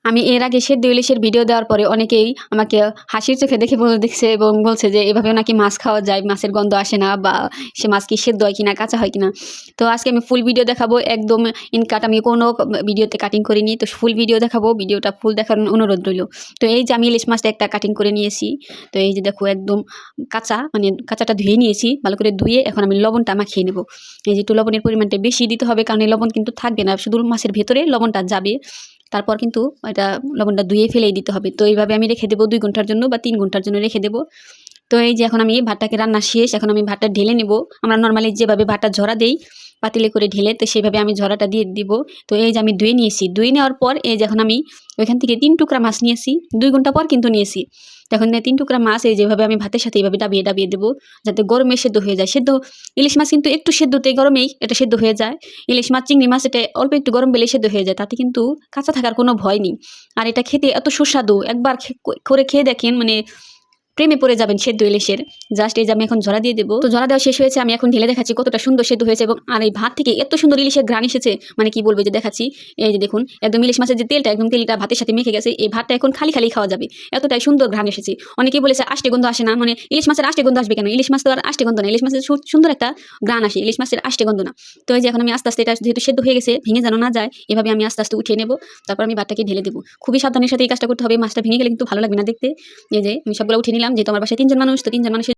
আমি এর আগে সেদ্ধ ইলিশের ভিডিও দেওয়ার পরে অনেকেই আমাকে হাসির চোখে দেখছে এবং বলছে যে এভাবেও নাকি মাছ খাওয়া যায়, মাছের গন্ধ আসে না, বা সে মাছ কি সেদ্ধ হয় কিনা, কাঁচা হয় কিনা। তো আজকে আমি ফুল ভিডিও দেখাবো, একদম ইনকাট, আমি কোনো ভিডিওতে কাটিং করিনি। তো ফুল ভিডিও দেখাবো, ভিডিওটা ফুল দেখার অনুরোধ রইল। তো এই যে আমি ইলিশ মাছটা একটা কাটিং করে নিয়েছি। তো এই যে দেখো একদম কাঁচা, মানে কাঁচাটা ধুয়ে নিয়েছি, ভালো করে ধুয়ে এখন আমি লবণটা মাখিয়ে নেব। এই যে একটু লবণের পরিমাণটা বেশি দিতে হবে, কারণ এই লবণ কিন্তু থাকবে না, শুধু মাছের ভেতরে লবণটা যাবে। তারপর কিন্তু এটা লবণটা ধুয়ে ফেলেই দিতে হবে। তো এইভাবে আমি রেখে দেবো 2 ঘন্টার জন্য বা 3 ঘন্টার জন্য রেখে দেবো। তো এই যে এখন আমি ভাতটাকে রান্না শেষ, এখন আমি ভাতটা ঢেলে নেব। আমরা নর্মালি যেভাবে ভাতটা ঝরা দেই পাতিলে করে ঢেলে, তো সেইভাবে আমি ঝরাটা দিয়ে দিব। তো এই যে আমি ধুয়ে নিয়েছি, ধুয়ে নেওয়ার পর এই যে এখন আমি ওইখান থেকে 3 টুকরা মাছ নিয়েছি, 2 ঘন্টা পর কিন্তু নিয়েছি। তখন 3 টুকরা মাছ এই যেভাবে আমি ভাতের সাথে এইভাবে ডাবিয়ে দেবো, যাতে গরমে সেদ্ধ হয়ে যায়। ইলিশ মাছ কিন্তু একটু সেদ্ধতে গরমেই এটা সেদ্ধ হয়ে যায়। ইলিশ মাছ, চিংড়ি মাছ এটা অল্প একটু গরম পেলেই সেদ্ধ হয়ে যায়, তাতে কিন্তু কাঁচা থাকার কোনো ভয় নেই। আর এটা খেতে এত সুস্বাদু, একবার করে খেয়ে দেখেন, মানে প্রেমে পড়ে যাবেন সেদ্ধ ইলিশের। জাস্ট এই যে আমি এখন ঝরা দিয়ে দেবো। তো ঝরা দেওয়া শেষ হয়েছে, আমি এখন ঢেলে দেখাচ্ছি কতটা সুন্দর সেদ্ধ হয়েছে। এবং আর এই ভাত থেকে এত সুন্দর ইলিশের ঘ্রাণ এসেছে, মানে কি বলবো, যে দেখাচ্ছি। এই যে দেখুন, একদম ইলিশ মাছের যে তেলটা, একদম তেলটা ভাতের সাথে মেখে গেছে। এই ভাতটা এখন খালি খালি খাওয়া যাবে, এতটাই সুন্দর ঘ্রাণ এসেছে। অনেকেই বলেছে আষ্টে গন্ধ আসে না, মানে ইলিশ মাছের আষ্টে গন্ধ আসবে কেন? ইলিশ মাছ তো আর আষ্টে গন্ধ না, ইলিশ মাছের সুন্দর একটা ঘ্রাণ আসে, ইলিশ মাছের আষ্টে গন্ধ না। তো এই যে এখন আমি আস্তে আস্তে, এটা যেহেতু সেদ্ধ হয়ে গেছে, ভেঙে যেন না যায়, এভাবে আমি আস্তে আস্তে উঠিয়ে নেবো। তারপর আমি ভাতটাকে ঢেলে দেবো। খুবই সাবধানের সাথে এই কাজটা করতে হবে, মাছটা ভেঙে গেলে কিন্তু ভালো লাগবে না দেখতে। এই যে আমি সবগুলো উঠিয়ে নিলাম, যেহেতু আমার বাসায় 3 জন মানুষ, তো 3 জন মানুষের